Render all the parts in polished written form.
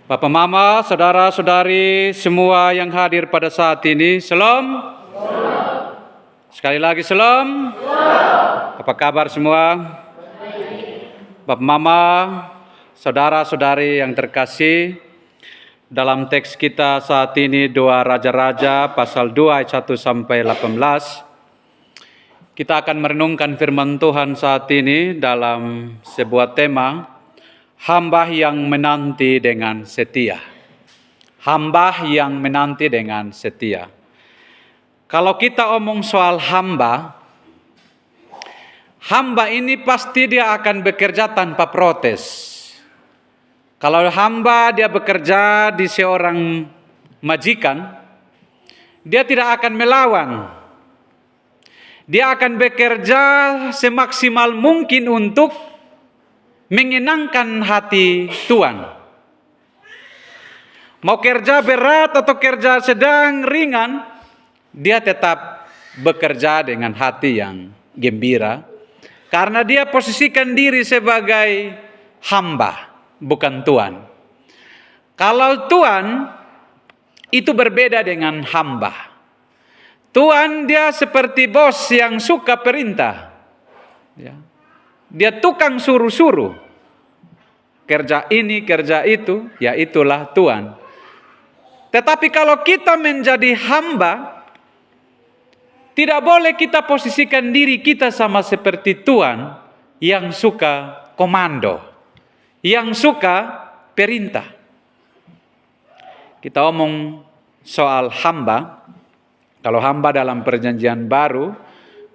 Bapak Mama, saudara-saudari semua yang hadir pada saat ini, Shalom. Sekali lagi Shalom. Apa kabar semua? Bapak Mama, saudara-saudari yang terkasih, dalam teks kita saat ini 2 Raja-Raja pasal 2 ayat 1 sampai 18. Kita akan merenungkan firman Tuhan saat ini dalam sebuah tema, hamba yang menanti dengan setia. Hamba yang menanti dengan setia. Kalau kita omong soal hamba ini pasti dia akan bekerja tanpa protes. Kalau hamba dia bekerja di seorang majikan, dia tidak akan melawan. Dia akan bekerja semaksimal mungkin untuk menyenangkan hati Tuhan. Mau kerja berat atau kerja sedang ringan, dia tetap bekerja dengan hati yang gembira. Karena dia posisikan diri sebagai hamba, bukan Tuhan. Kalau Tuhan, itu berbeda dengan hamba. Tuhan dia seperti bos yang suka perintah. Ya. Dia tukang suruh-suruh. Kerja ini, kerja itu, ya itulah Tuhan. Tetapi kalau kita menjadi hamba, tidak boleh kita posisikan diri kita sama seperti Tuhan yang suka komando, yang suka perintah. Kita omong soal hamba. Kalau hamba dalam perjanjian baru,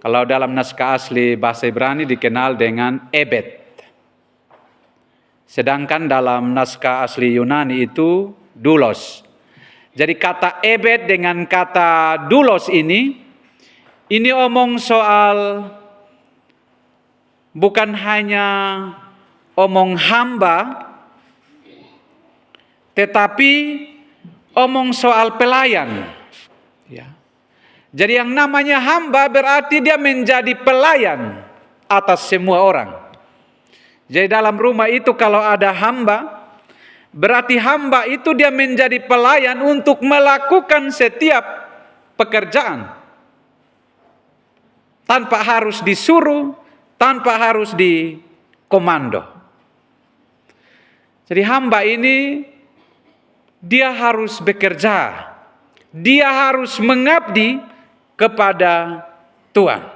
kalau dalam naskah asli bahasa Ibrani dikenal dengan ebed. Sedangkan dalam naskah asli Yunani itu doulos. Jadi kata ebed dengan kata doulos ini omong soal bukan hanya omong hamba, tetapi omong soal pelayan. Ya. Jadi yang namanya hamba berarti dia menjadi pelayan atas semua orang. Jadi dalam rumah itu kalau ada hamba, berarti hamba itu dia menjadi pelayan untuk melakukan setiap pekerjaan. Tanpa harus disuruh, tanpa harus dikomando. Jadi hamba ini dia harus bekerja. Dia harus mengabdi kepada Tuhan.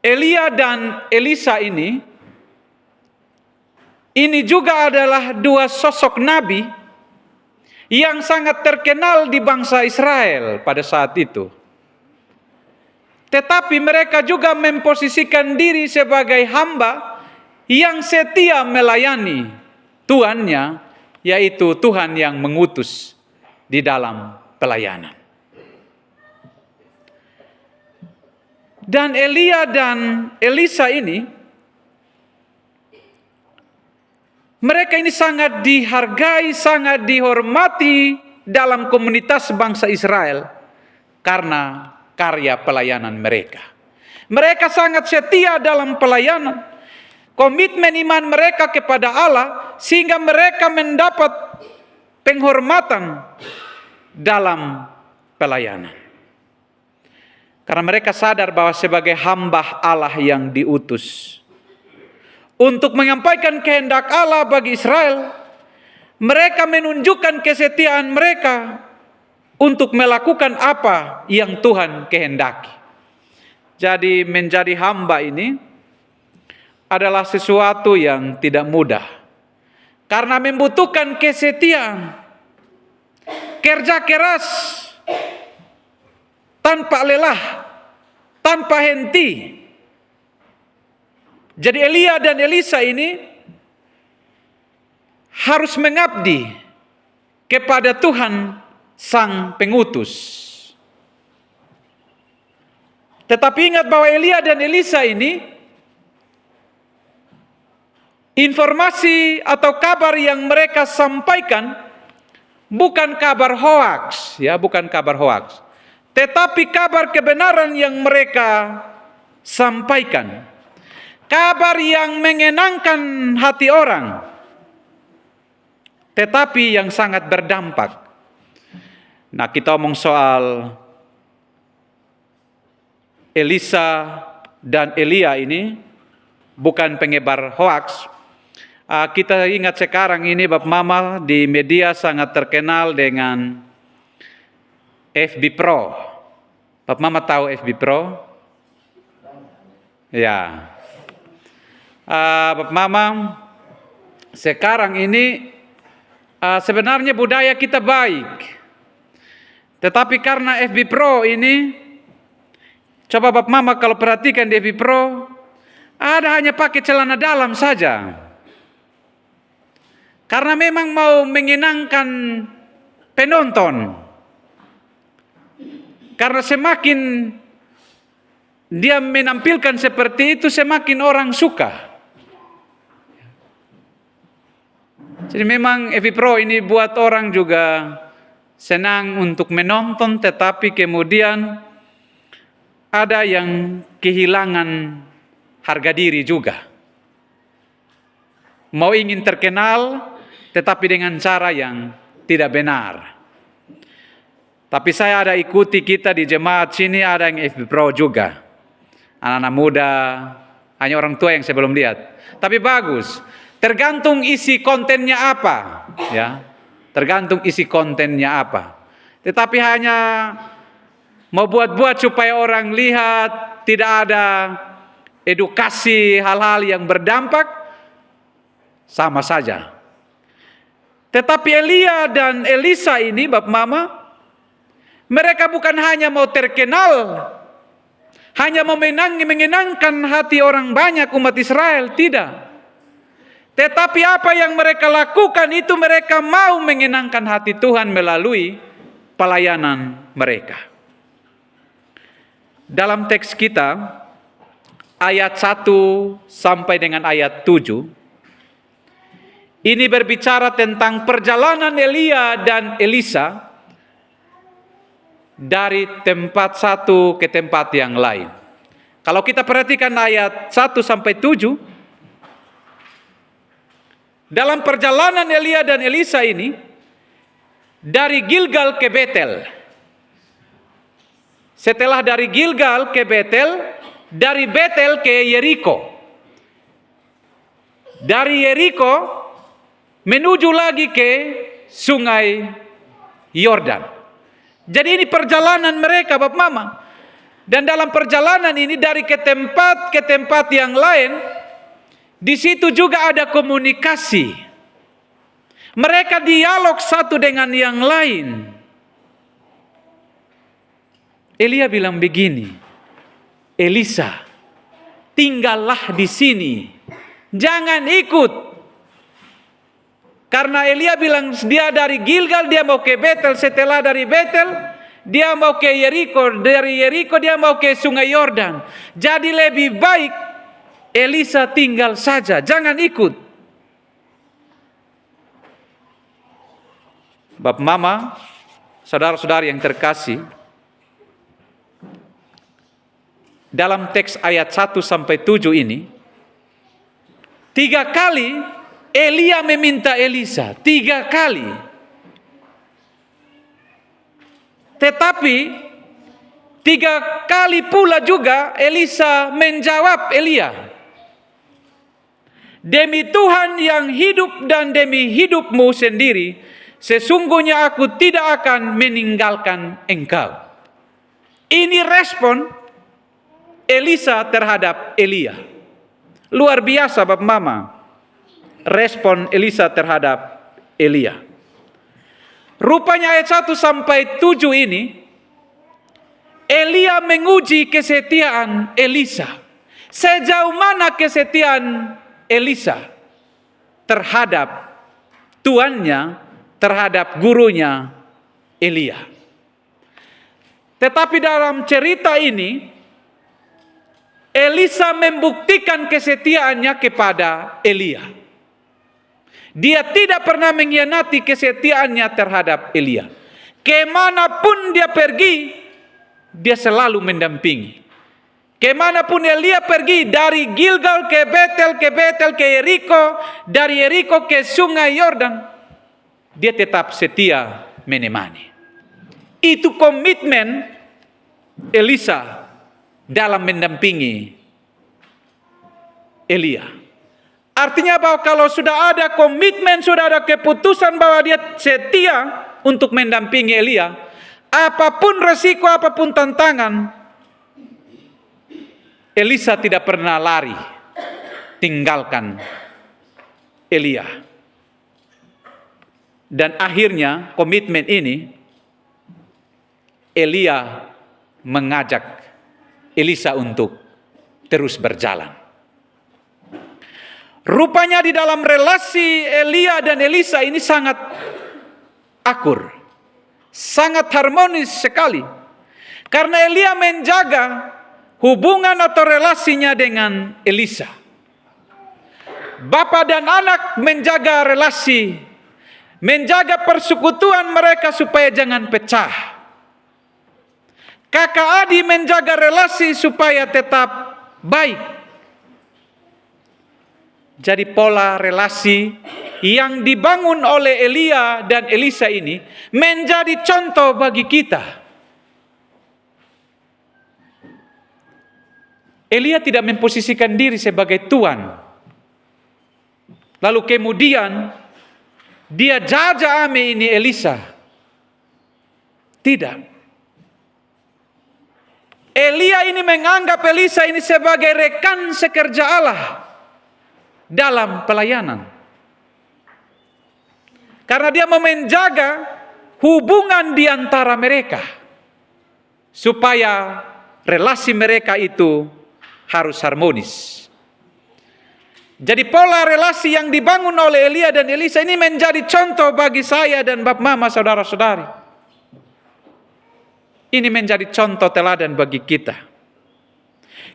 Elia dan Elisa ini juga adalah 2 sosok nabi yang sangat terkenal di bangsa Israel pada saat itu. Tetapi mereka juga memposisikan diri sebagai hamba yang setia melayani Tuhannya, yaitu Tuhan yang mengutus di dalam pelayanan. Dan Elia dan Elisa ini, mereka ini sangat dihargai, sangat dihormati dalam komunitas bangsa Israel karena karya pelayanan mereka. Mereka sangat setia dalam pelayanan. Komitmen iman mereka kepada Allah sehingga mereka mendapat penghormatan dalam pelayanan. Karena mereka sadar bahwa sebagai hamba Allah yang diutus untuk menyampaikan kehendak Allah bagi Israel, mereka menunjukkan kesetiaan mereka untuk melakukan apa yang Tuhan kehendaki. Jadi menjadi hamba ini adalah sesuatu yang tidak mudah. Karena membutuhkan kesetiaan, kerja keras, tanpa lelah, tanpa henti. Jadi Elia dan Elisa ini harus mengabdi kepada Tuhan Sang Pengutus. Tetapi ingat bahwa Elia dan Elisa ini, informasi atau kabar yang mereka sampaikan bukan kabar hoaks, ya, bukan kabar hoaks. Tetapi kabar kebenaran yang mereka sampaikan. Kabar yang menyenangkan hati orang. tetapi yang sangat berdampak. Nah, kita omong soal Elisa dan Elia ini bukan penyebar hoaks. Kita ingat sekarang ini Bapak Mama di media sangat terkenal dengan FB Pro. Bapak Mama tahu FB Pro? Ya. Bapak Mama, sekarang ini sebenarnya budaya kita baik. Tetapi karena FB Pro ini, coba Bapak Mama kalau perhatikan di FB Pro, ada hanya pakai celana dalam saja. Karena memang mau menyenangkan penonton. Karena semakin dia menampilkan seperti itu, semakin orang suka. Jadi memang FB Pro ini buat orang juga senang untuk menonton, tetapi kemudian ada yang kehilangan harga diri juga. Mau ingin terkenal, tetapi dengan cara yang tidak benar. Tapi saya ada ikuti kita di jemaat sini, ada yang FB Pro juga. Anak-anak muda, hanya orang tua yang saya belum lihat. Tapi bagus, tergantung isi kontennya apa. Ya, tergantung isi kontennya apa. Tetapi hanya mau buat-buat supaya orang lihat, tidak ada edukasi hal-hal yang berdampak, sama saja. Tetapi Elia dan Elisa ini, Bapak Mama, mereka bukan hanya mau terkenal, hanya mau menyenangkan hati orang banyak umat Israel, tidak. Tetapi apa yang mereka lakukan itu mereka mau menyenangkan hati Tuhan melalui pelayanan mereka. Dalam teks kita, ayat 1 sampai dengan ayat 7, ini berbicara tentang perjalanan Elia dan Elisa dari tempat satu ke tempat yang lain. Kalau kita perhatikan ayat 1 sampai 7, dalam perjalanan Elia dan Elisa ini dari Gilgal ke Betel. Setelah dari Gilgal ke Betel, dari Betel ke Yeriko. Dari Yeriko menuju lagi ke sungai Yordan. Jadi ini perjalanan mereka Bapak Mama. Dan dalam perjalanan ini dari ke tempat yang lain, di situ juga ada komunikasi. Mereka dialog satu dengan yang lain. Elia bilang begini, Elisa, tinggallah di sini, jangan ikut. Karena Elia bilang dia dari Gilgal, dia mau ke Betel. Setelah dari Betel, dia mau ke Yeriko. Dari Yeriko dia mau ke sungai Yordan. Jadi lebih baik Elisa tinggal saja, jangan ikut. Bapak Mama, saudara-saudari yang terkasih, dalam teks ayat 1 sampai 7 ini, 3 kali Elia meminta Elisa, 3 kali. Tetapi 3 kali pula juga Elisa menjawab Elia, demi Tuhan yang hidup dan demi hidupmu sendiri, sesungguhnya aku tidak akan meninggalkan engkau. Ini respon Elisa terhadap Elia. Luar biasa Bapak Mama. Respon Elisa terhadap Elia. Rupanya ayat 1 sampai 7 ini, Elia menguji kesetiaan Elisa. Sejauh mana kesetiaan Elisa terhadap tuannya, terhadap gurunya Elia. Tetapi dalam cerita ini, Elisa membuktikan kesetiaannya kepada Elia. Dia tidak pernah mengkhianati kesetiaannya terhadap Elia. Kemanapun dia pergi, dia selalu mendampingi. Kemanapun Elia pergi, dari Gilgal ke Betel, ke Yeriko, dari Yeriko ke sungai Yordan, dia tetap setia menemani. Itu komitmen Elisa dalam mendampingi Elia. Artinya bahwa kalau sudah ada komitmen, sudah ada keputusan bahwa dia setia untuk mendampingi Elia, apapun resiko, apapun tantangan, Elisa tidak pernah lari tinggalkan Elia. Dan akhirnya komitmen ini, Elia mengajak Elisa untuk terus berjalan. Rupanya di dalam relasi Elia dan Elisa ini sangat akur, sangat harmonis sekali. Karena Elia menjaga hubungan atau relasinya dengan Elisa. Bapa dan anak menjaga relasi, menjaga persekutuan mereka supaya jangan pecah. Kakak adik menjaga relasi supaya tetap baik. Jadi pola relasi yang dibangun oleh Elia dan Elisa ini menjadi contoh bagi kita. Elia tidak memposisikan diri sebagai tuan. Lalu kemudian dia jaja ame ini Elisa. Tidak. Elia ini menganggap Elisa ini sebagai rekan sekerja Allah dalam pelayanan. Karena dia mau menjaga hubungan di antara mereka. Supaya relasi mereka itu harus harmonis. Jadi pola relasi yang dibangun oleh Elia dan Elisa ini menjadi contoh bagi saya dan Bapak Mama saudara-saudari. Ini menjadi contoh teladan bagi kita.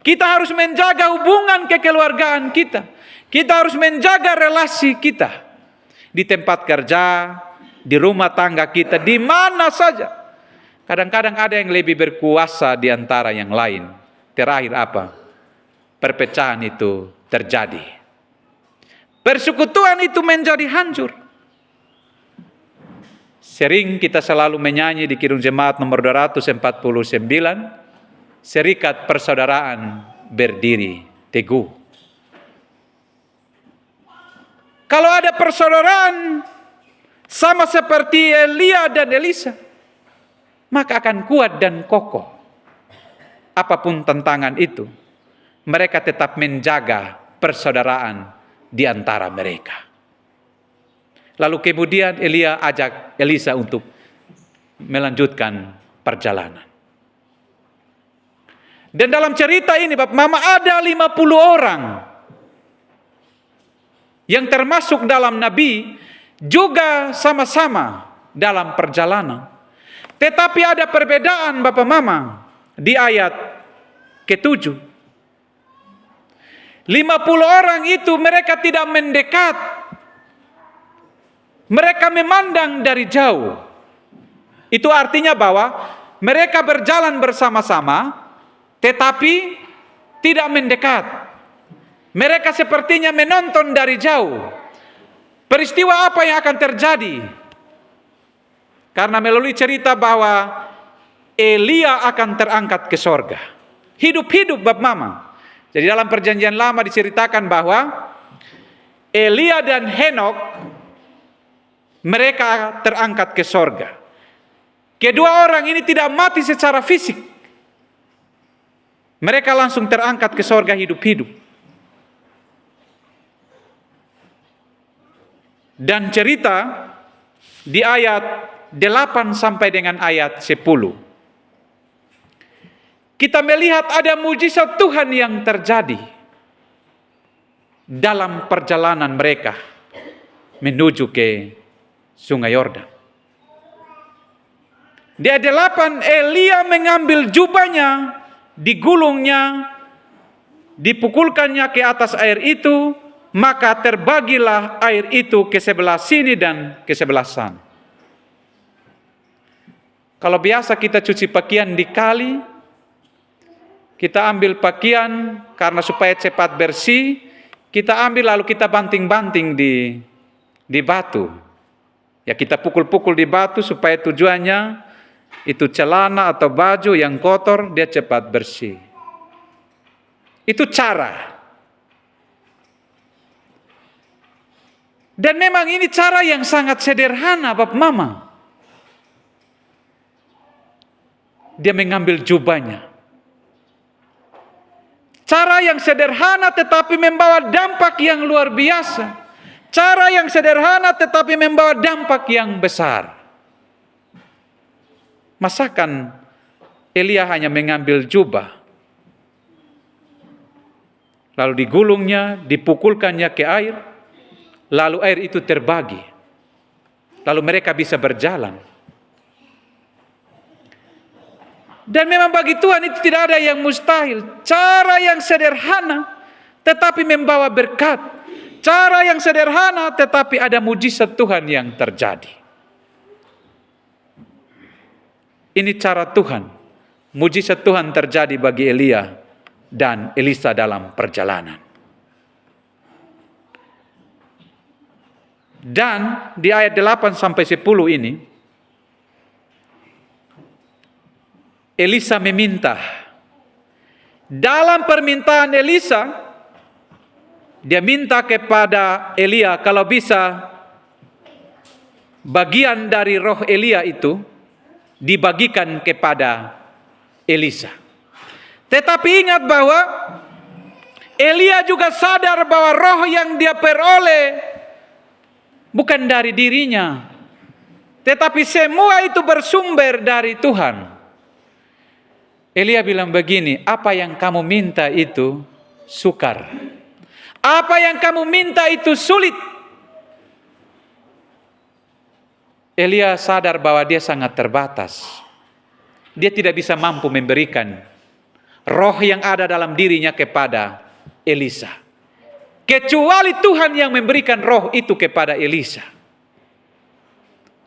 Kita harus menjaga hubungan kekeluargaan kita. Kita harus menjaga relasi kita di tempat kerja, di rumah tangga kita, di mana saja. Kadang-kadang ada yang lebih berkuasa di antara yang lain. Terakhir apa? Perpecahan itu terjadi. Persekutuan itu menjadi hancur. Sering kita selalu menyanyi di Kidung Jemaat nomor 249, serikat persaudaraan berdiri teguh. Kalau ada persaudaraan sama seperti Elia dan Elisa, maka akan kuat dan kokoh. Apapun tantangan itu, mereka tetap menjaga persaudaraan di antara mereka. Lalu kemudian Elia ajak Elisa untuk melanjutkan perjalanan. Dan dalam cerita ini Bapak Mama ada 50 orang yang termasuk dalam Nabi juga sama-sama dalam perjalanan. Tetapi ada perbedaan Bapak Mama di ayat ke-7. 50 orang itu mereka tidak mendekat. Mereka memandang dari jauh. Itu artinya bahwa mereka berjalan bersama-sama tetapi tidak mendekat. Mereka sepertinya menonton dari jauh. Peristiwa apa yang akan terjadi? Karena melalui cerita bahwa Elia akan terangkat ke sorga. Hidup-hidup Bapak Mama. Jadi dalam perjanjian lama diceritakan bahwa Elia dan Henok mereka terangkat ke sorga. Kedua orang ini tidak mati secara fisik. Mereka langsung terangkat ke sorga hidup-hidup. Dan cerita di ayat 8 sampai dengan ayat 10. Kita melihat ada mujizat Tuhan yang terjadi dalam perjalanan mereka menuju ke Sungai Yordan. Di ayat 8 Elia mengambil jubahnya, digulungnya, dipukulkannya ke atas air itu, maka terbagilah air itu ke sebelah sini dan ke sebelah sana. Kalau biasa kita cuci pakaian di kali, kita ambil pakaian karena supaya cepat bersih, kita ambil lalu kita banting-banting di batu. Ya, kita pukul-pukul di batu supaya tujuannya itu celana atau baju yang kotor dia cepat bersih. Itu cara. Dan memang ini cara yang sangat sederhana, Bapak Mama. Dia mengambil jubahnya. Cara yang sederhana tetapi membawa dampak yang luar biasa. Cara yang sederhana tetapi membawa dampak yang besar. Masakan Elia hanya mengambil jubah, lalu digulungnya, dipukulkannya ke air, lalu air itu terbagi, lalu mereka bisa berjalan. Dan memang bagi Tuhan itu tidak ada yang mustahil. Cara yang sederhana tetapi membawa berkat. Cara yang sederhana tetapi ada mujizat Tuhan yang terjadi. Ini cara Tuhan. Mujizat Tuhan terjadi bagi Elia dan Elisa dalam perjalanan. Dan di ayat 8 sampai 10 ini, Elisa meminta. Dalam permintaan Elisa, dia minta kepada Elia kalau bisa bagian dari roh Elia itu dibagikan kepada Elisa. Tetapi ingat bahwa Elia juga sadar bahwa roh yang dia peroleh bukan dari dirinya, tetapi semua itu bersumber dari Tuhan. Elia bilang begini, apa yang kamu minta itu sukar. Apa yang kamu minta itu sulit. Elia sadar bahwa dia sangat terbatas. Dia tidak bisa mampu memberikan roh yang ada dalam dirinya kepada Elisa. Kecuali Tuhan yang memberikan roh itu kepada Elisa.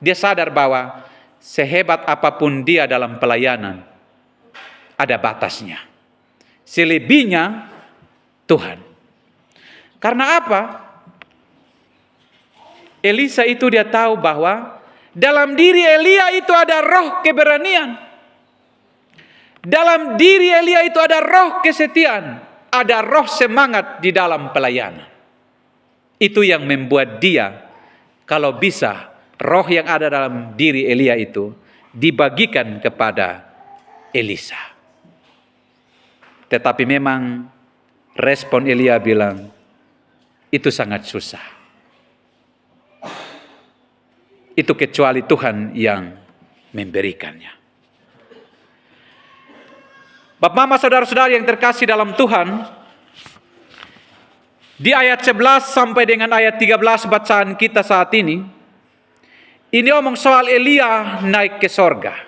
Dia sadar bahwa sehebat apapun dia dalam pelayanan, ada batasnya. Selebihnya Tuhan. Karena apa? Elisa itu dia tahu bahwa dalam diri Elia itu ada roh keberanian. Dalam diri Elia itu ada roh kesetiaan. Ada roh semangat di dalam pelayanan. Itu yang membuat dia, kalau bisa, roh yang ada dalam diri Elia itu dibagikan kepada Elisa. Tetapi memang respon Elia bilang, itu sangat susah. Itu kecuali Tuhan yang memberikannya. Bapak, Mama, saudara-saudara yang terkasih dalam Tuhan, di ayat 11 sampai dengan ayat 13 bacaan kita saat ini omong soal Elia naik ke sorga.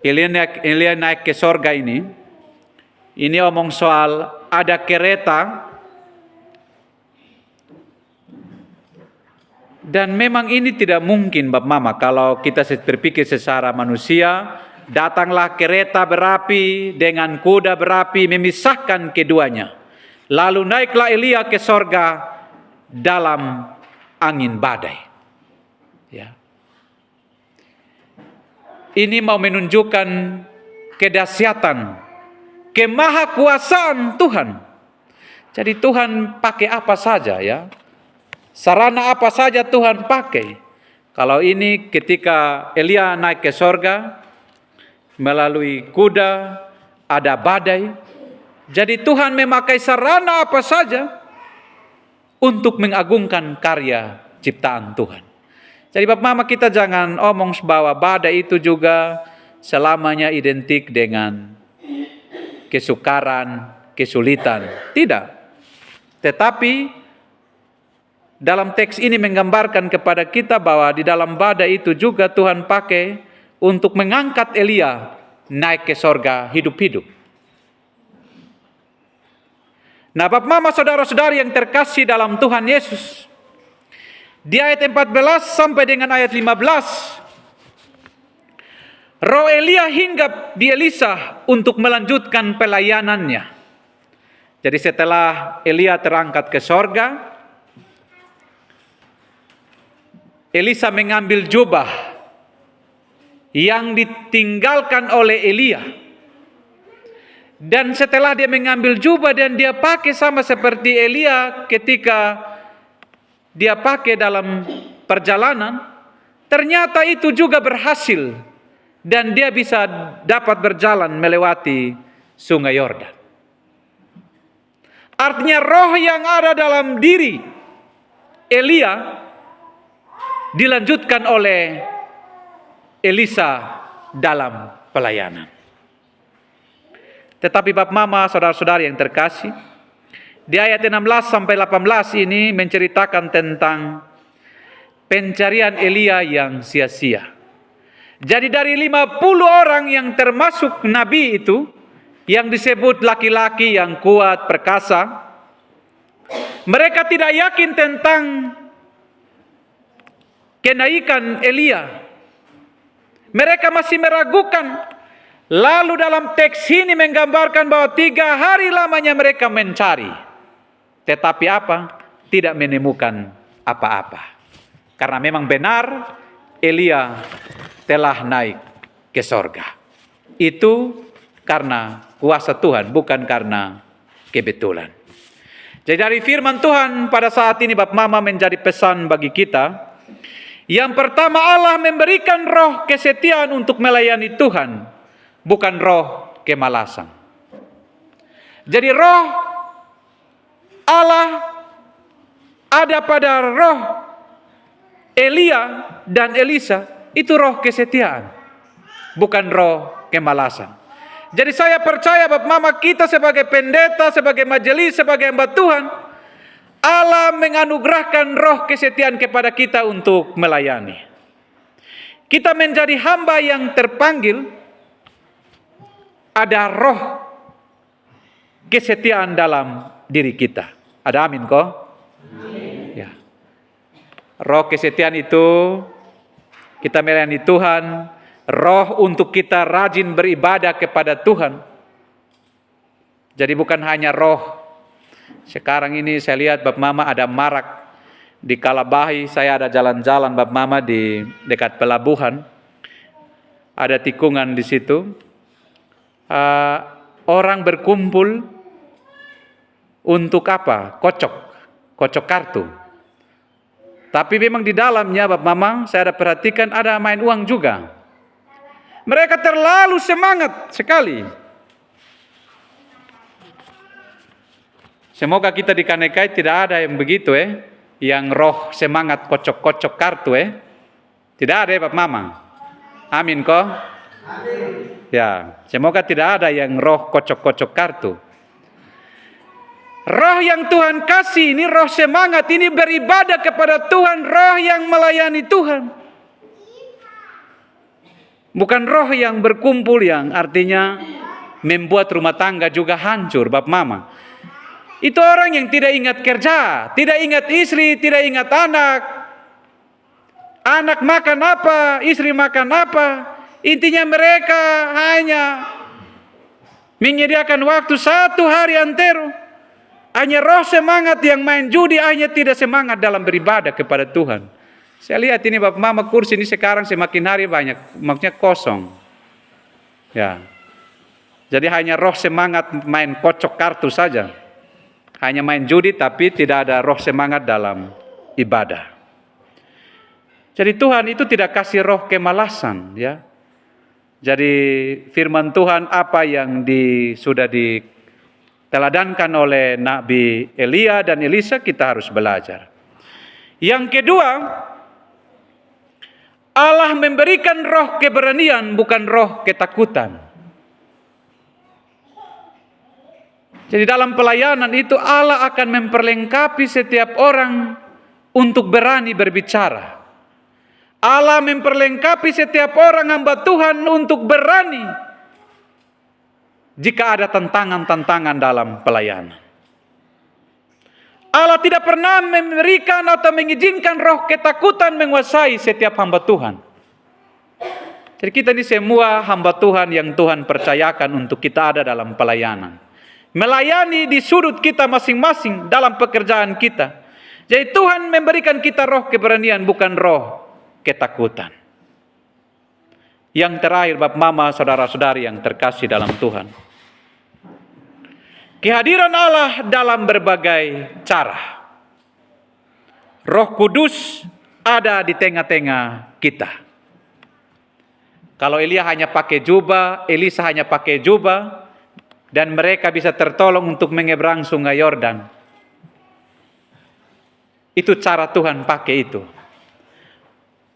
Elia naik ke sorga ini omong soal ada kereta, dan memang ini tidak mungkin, Bapak Mama, kalau kita berpikir secara manusia, datanglah kereta berapi dengan kuda berapi memisahkan keduanya. Lalu naiklah Elia ke sorga dalam angin badai. Ya. Ini mau menunjukkan kedahsyatan, kemahakuasaan Tuhan. Jadi Tuhan pakai apa saja, ya. Sarana apa saja Tuhan pakai. Kalau ini ketika Elia naik ke sorga, melalui kuda, ada badai. Jadi Tuhan memakai sarana apa saja untuk mengagungkan karya ciptaan Tuhan. Jadi Bapak Mama, kita jangan omong bahwa badai itu juga selamanya identik dengan kesukaran, kesulitan. Tidak. Tetapi dalam teks ini menggambarkan kepada kita bahwa di dalam badai itu juga Tuhan pakai untuk mengangkat Elia naik ke sorga hidup-hidup. Nah, Bapak Mama, saudara-saudari yang terkasih dalam Tuhan Yesus, di ayat 14 sampai dengan ayat 15, roh Elia hinggap di Elisa untuk melanjutkan pelayanannya. Jadi setelah Elia terangkat ke sorga, Elisa mengambil jubah yang ditinggalkan oleh Elia. Dan setelah dia mengambil jubah dan dia pakai sama seperti Elia ketika dia pakai dalam perjalanan, ternyata itu juga berhasil dan dia bisa dapat berjalan melewati sungai Yordan. Artinya roh yang ada dalam diri Elia dilanjutkan oleh Elisa dalam pelayanan. Tetapi Bapak Mama, saudara-saudari yang terkasih, di ayat 16 sampai 18 ini menceritakan tentang pencarian Elia yang sia-sia. Jadi dari 50 orang yang termasuk nabi itu, yang disebut laki-laki yang kuat, perkasa, mereka tidak yakin tentang kenaikan Elia. Mereka masih meragukan. Lalu dalam teks ini menggambarkan bahwa 3 hari lamanya mereka mencari. Tetapi apa? Tidak menemukan apa-apa. Karena memang benar Elia telah naik ke sorga. Itu karena kuasa Tuhan, bukan karena kebetulan. Jadi dari firman Tuhan pada saat ini Bapak Mama menjadi pesan bagi kita. Yang pertama, Allah memberikan roh kesetiaan untuk melayani Tuhan, bukan roh kemalasan. Jadi roh Allah ada pada roh Elia dan Elisa, itu roh kesetiaan, bukan roh kemalasan. Jadi saya percaya Bapak Mama, kita sebagai pendeta, sebagai majelis, sebagai hamba Tuhan, Allah menganugerahkan roh kesetiaan kepada kita untuk melayani. Kita menjadi hamba yang terpanggil, ada roh kesetiaan dalam diri kita. Ada amin kok? Amin. Ya. Roh kesetiaan itu kita melayani Tuhan, roh untuk kita rajin beribadah kepada Tuhan. Jadi bukan hanya roh. Sekarang ini saya lihat Bapak Mama ada marak di Kalabahi. Saya ada jalan-jalan Bapak Mama di dekat pelabuhan. Ada tikungan di situ. Orang berkumpul untuk apa? Kocok kartu. Tapi memang di dalamnya Bapak Mama saya ada perhatikan ada main uang juga. Mereka terlalu semangat sekali. Semoga kita di Kanekai tidak ada yang begitu yang roh semangat kocok-kocok kartu Tidak ada Bapak Mama. Amin kok? Amin. Ya, semoga tidak ada yang roh kocok-kocok kartu. Roh yang Tuhan kasih ini roh semangat, ini beribadah kepada Tuhan, roh yang melayani Tuhan. Bukan roh yang berkumpul yang artinya membuat rumah tangga juga hancur Bapak Mama. Itu orang yang tidak ingat kerja, tidak ingat istri, tidak ingat anak. Anak makan apa, istri makan apa. Intinya mereka hanya menyediakan waktu 1 hari antero. Hanya roh semangat yang main judi, hanya tidak semangat dalam beribadah kepada Tuhan. Saya lihat ini Bapak Mama, kursi ini sekarang semakin hari banyak, maksudnya kosong. Ya. Jadi hanya roh semangat main kocok kartu saja. Hanya main judi tapi tidak ada roh semangat dalam ibadah. Jadi Tuhan itu tidak kasih roh kemalasan, ya. Jadi firman Tuhan apa yang sudah diteladankan oleh Nabi Elia dan Elisa kita harus belajar. Yang kedua, Allah memberikan roh keberanian bukan roh ketakutan. Jadi dalam pelayanan itu Allah akan memperlengkapi setiap orang untuk berani berbicara. Allah memperlengkapi setiap orang hamba Tuhan untuk berani jika ada tantangan-tantangan dalam pelayanan. Allah tidak pernah memberikan atau mengizinkan roh ketakutan menguasai setiap hamba Tuhan. Jadi kita ini semua hamba Tuhan yang Tuhan percayakan untuk kita ada dalam pelayanan. Melayani di sudut kita masing-masing dalam pekerjaan kita. Jadi Tuhan memberikan kita roh keberanian bukan roh ketakutan. Yang terakhir, Bapak Mama, saudara-saudari yang terkasih dalam Tuhan, kehadiran Allah dalam berbagai cara. Roh Kudus ada di tengah-tengah kita. Kalau Elia hanya pakai jubah, Elisa hanya pakai jubah, dan mereka bisa tertolong untuk menyeberang sungai Yordan. Itu cara Tuhan pakai itu.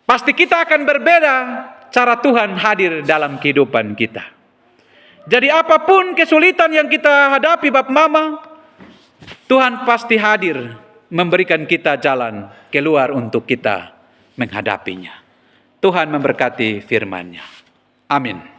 Pasti kita akan berbeda cara Tuhan hadir dalam kehidupan kita. Jadi apapun kesulitan yang kita hadapi, Bapak Mama, Tuhan pasti hadir memberikan kita jalan keluar untuk kita menghadapinya. Tuhan memberkati firman-Nya. Amin.